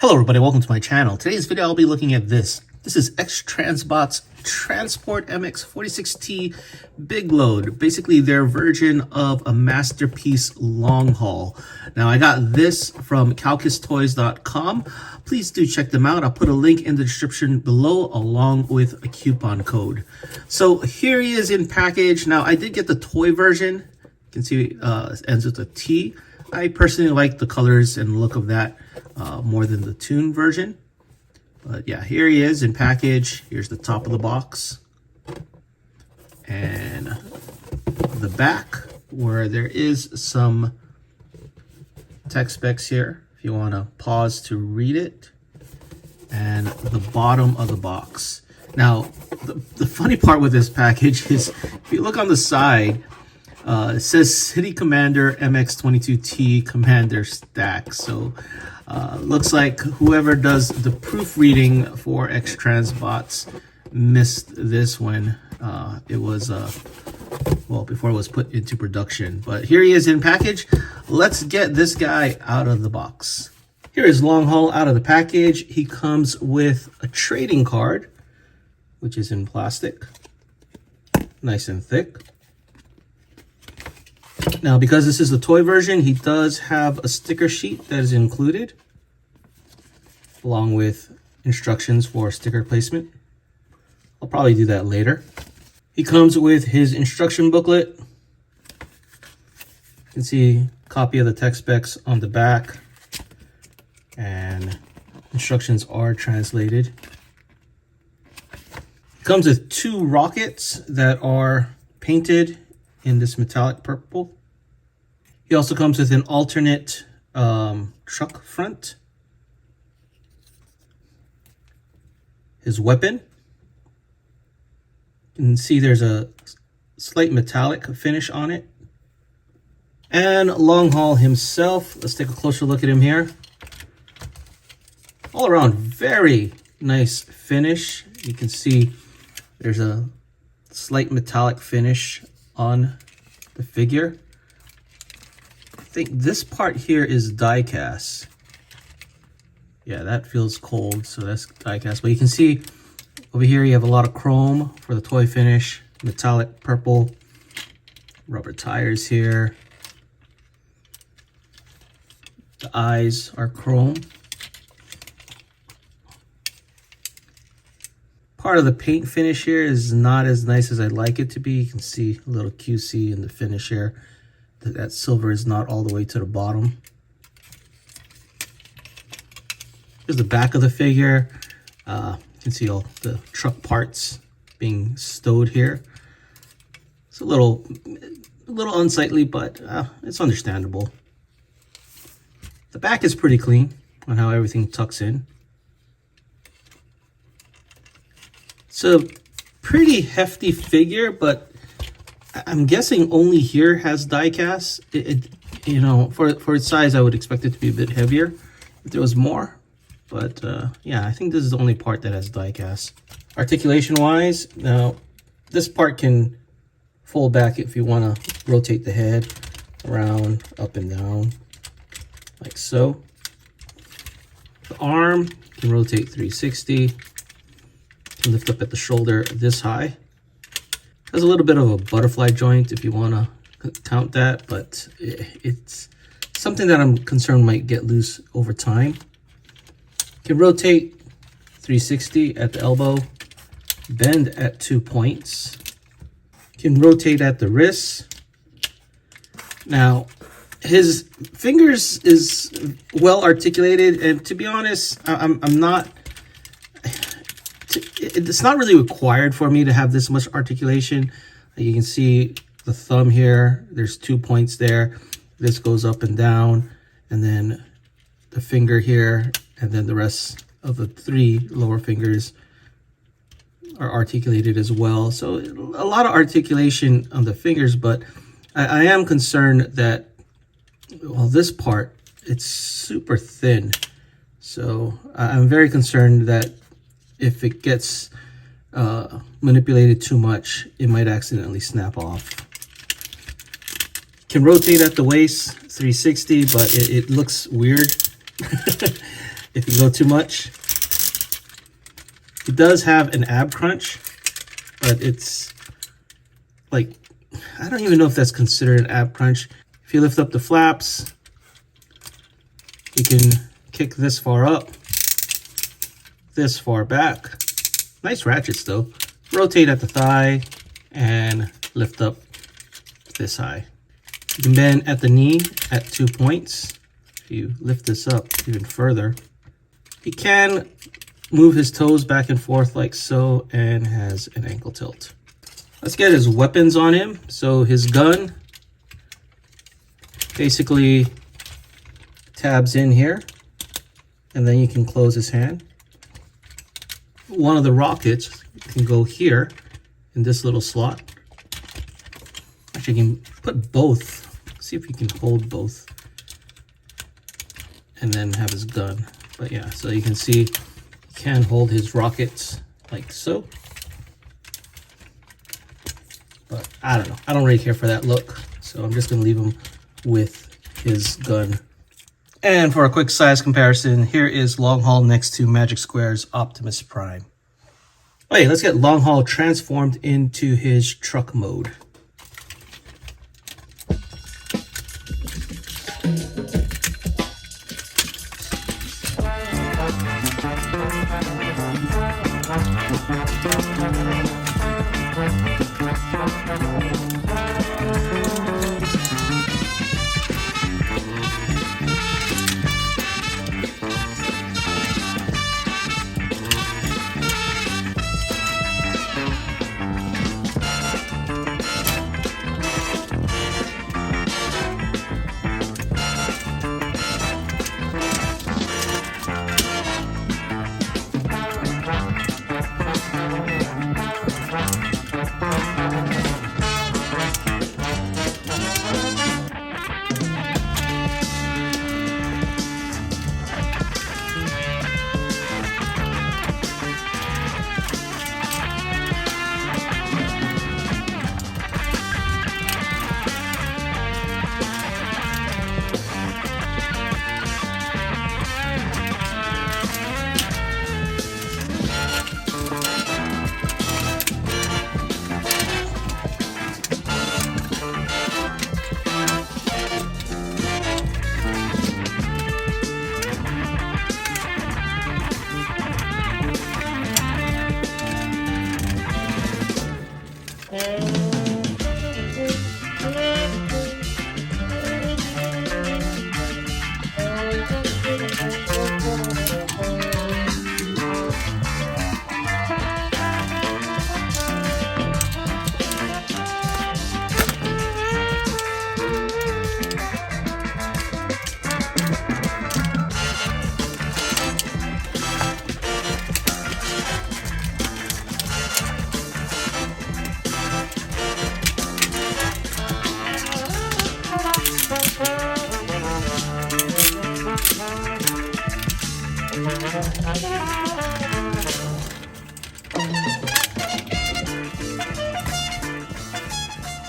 Hello everybody, welcome to my channel. Today's video I'll be looking at this. This is X-Transbots Transport MX-46T Big Load. Basically their version of a Masterpiece long haul. Now I got this from calcustoys.com. Please do check them out. I'll put a link in the description below along with a coupon code. So here he is in package. Now I did get the toy version. You can see it ends with a T. I personally like the colors and look of that more than the tune version. But yeah, here he is in package. Here's the top of the box. And the back, where there is some tech specs here, if you want to pause to read it. And the bottom of the box. Now, the funny part with this package is, if you look on the side, it says City Commander MX-42T Commander Stack. So looks like whoever does the proofreading for X-Transbots missed this one. It was, well, before it was put into production. But here he is in package. Let's get this guy out of the box. Here is long haul out of the package. He comes with a trading card, which is in plastic, nice and thick. Now, because this is the toy version, he does have a sticker sheet that is included, along with instructions for sticker placement. I'll probably do that later. He comes with his instruction booklet. You can see a copy of the tech specs on the back, and instructions are translated. It comes with two rockets that are painted in this metallic purple. He also comes with an alternate truck front. His weapon. You can see there's a slight metallic finish on it. And long haul himself. Let's take a closer look at him here. All around, very nice finish. You can see there's a slight metallic finish on the figure. I think this part here is die cast. Yeah, that feels cold, so that's die cast. But you can see over here you have a lot of chrome for the toy finish, metallic purple, rubber tires here. The eyes are chrome. Part of the paint finish here is not as nice as I'd like it to be. You can see a little QC in the finish here. That silver is not all the way to the bottom. Here's the back of the figure. You can see all the truck parts being stowed here. It's a little unsightly, but it's understandable. The back is pretty clean on how everything tucks in. It's a pretty hefty figure, but I'm guessing only here has die cast. You know, for its size, I would expect it to be a bit heavier if there was more. But yeah, I think this is the only part that has die cast. Articulation wise, now this part can fold back if you want to rotate the head around, up and down, like so. The arm can rotate 360. Lift up at the shoulder this high. Has a little bit of a butterfly joint if you want to count that, but it's something that I'm concerned might get loose over time. Can rotate 360 at the elbow, bend at 2 points. Can rotate at the wrist. Now, his fingers is well articulated, and to be honest, I'm not. It's not really required for me to have this much articulation. You can see the thumb here. There's 2 points there. This goes up and down, and then the finger here, and then the rest of the 3 lower fingers are articulated as well. So a lot of articulation on the fingers, but I am concerned that, well, this part, it's super thin. So I'm very concerned that if it gets manipulated too much, it might accidentally snap off. Can rotate at the waist 360, but it looks weird. if you go too much. It does have an ab crunch, but it's like, I don't even know if that's considered an ab crunch. If you lift up the flaps, you can kick this far up, this far back. Nice ratchets though. Rotate at the thigh and lift up this high. You can bend at the knee at 2 points. If you lift this up even further, he can move his toes back and forth like so, and has an ankle tilt. Let's get his weapons on him. So his gun basically tabs in here, and then you can close his hand. One of the rockets can go here in this little slot. Actually, you can put both. See if you can hold both, and then have his gun. But yeah, so you can see he can hold his rockets like so. But I don't know. I don't really care for that look, so I'm just gonna leave him with his gun. And for a quick size comparison, here is Long Haul next to Magic Square's Optimus Prime. Okay, let's get Long Haul transformed into his truck mode.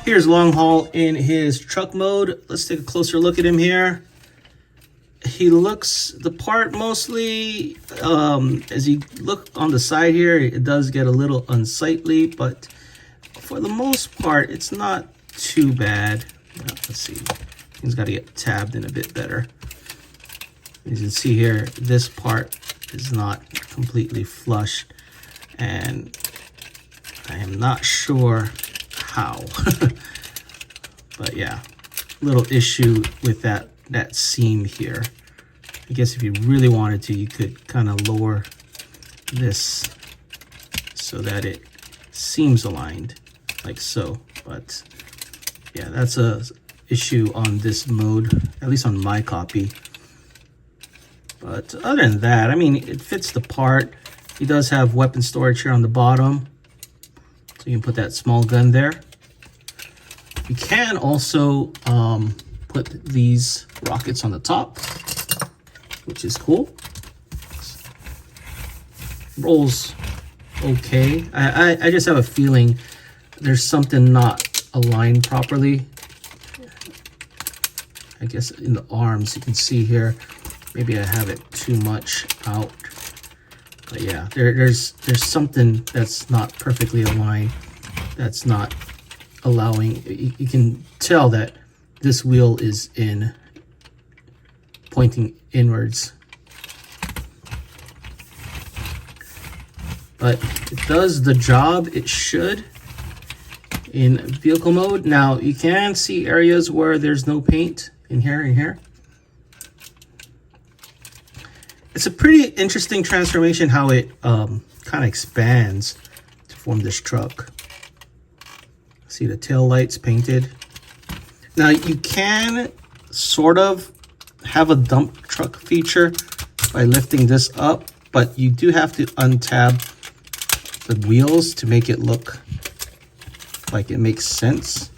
Here's Long Haul in his truck mode. Let's take a closer look at him here. He looks the part mostly. As you look on the side here, it does get a little unsightly, but for the most part, it's not too bad. Let's see. He's got to get tabbed in a bit better. As you can see here, this part is not completely flush, and I am not sure how. But yeah, little issue with that seam here. I guess if you really wanted to, you could kind of lower this so that it seems aligned like so. But yeah, that's a issue on this mode, at least on my copy. But other than that, I mean, it fits the part. He does have weapon storage here on the bottom, so you can put that small gun there. You can also put these rockets on the top, which is cool. Rolls okay. I just have a feeling there's something not aligned properly. I guess in the arms, you can see here, Maybe I have it too much out. But yeah, there's something that's not perfectly aligned. That's not allowing, you can tell that this wheel is pointing inwards. But it does the job it should in vehicle mode. Now you can see areas where there's no paint in here and here. It's a pretty interesting transformation how it kind of expands to form this truck. See the tail lights painted. Now you can sort of have a dump truck feature by lifting this up, but you do have to untab the wheels to make it look like it makes sense.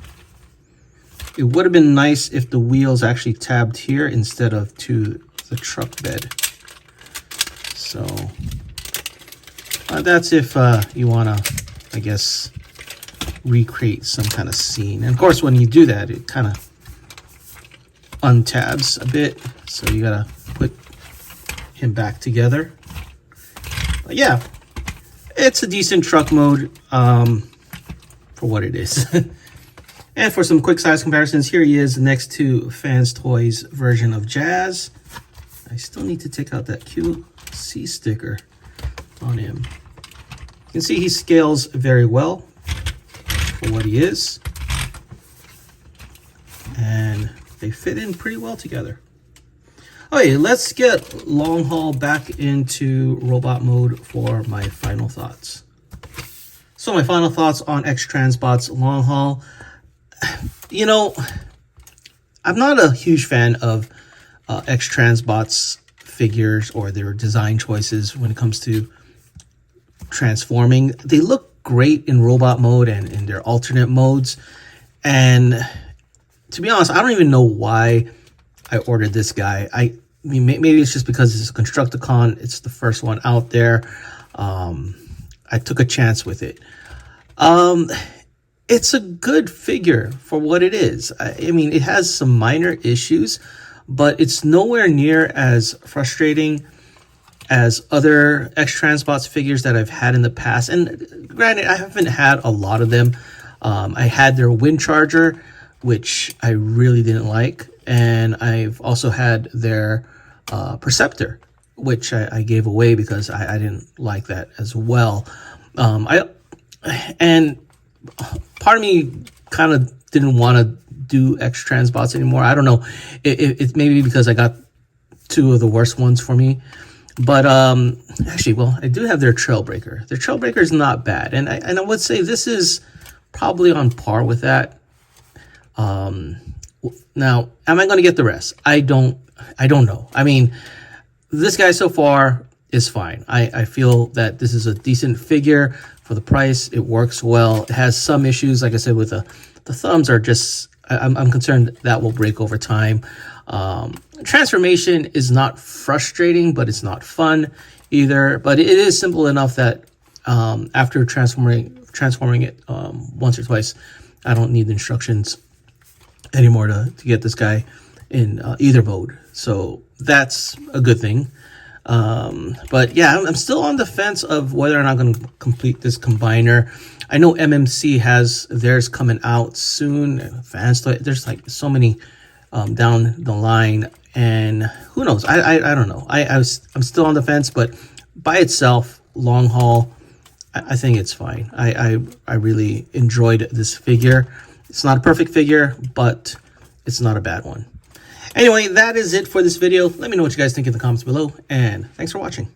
It would have been nice if the wheels actually tabbed here instead of to the truck bed. So that's if you want to, I guess, recreate some kind of scene. And of course, when you do that, it kind of untabs a bit. So you got to put him back together. But yeah, it's a decent truck mode for what it is. And for some quick size comparisons, here he is next to Fans Toys version of Jazz. I still need to take out that QC sticker on him. You can see he scales very well for what he is. And they fit in pretty well together. Okay, let's get long haul back into robot mode for my final thoughts. So my final thoughts on X-Transbots long haul. You know, I'm not a huge fan of X-Transbots figures or their design choices when it comes to transforming. They look great in robot mode and in their alternate modes. And to be honest, I don't even know why I ordered this guy. I mean, maybe it's just because it's a Constructicon. It's the first one out there. I took a chance with it. It's a good figure for what it is. I mean, it has some minor issues, but it's nowhere near as frustrating as other X-Transbots figures that I've had in the past. And granted, I haven't had a lot of them. I had their Wind Charger, which I really didn't like. And I've also had their Perceptor, which I gave away because I didn't like that as well. And part of me kind of didn't want to do X-Transbots anymore. I don't know. It maybe because I got two of the worst ones for me. But actually, well, I do have their Trailbreaker. Their Trailbreaker is not bad. And I would say this is probably on par with that. Now, am I going to get the rest? I don't know. I mean, this guy so far is fine. I feel that this is a decent figure for the price. It works well. It has some issues, like I said, with the thumbs are just, I'm concerned that will break over time. Transformation is not frustrating, but it's not fun either. But it is simple enough that after transforming it once or twice, I don't need the instructions anymore to get this guy in either mode. So that's a good thing. But yeah, I'm still on the fence of whether or not I'm going to complete this combiner. I know MMC has theirs coming out soon. There's like so many down the line, and who knows? I don't know. I'm still on the fence, but by itself, long haul, I think it's fine. I really enjoyed this figure. It's not a perfect figure, but it's not a bad one. Anyway, that is it for this video. Let me know what you guys think in the comments below, and thanks for watching.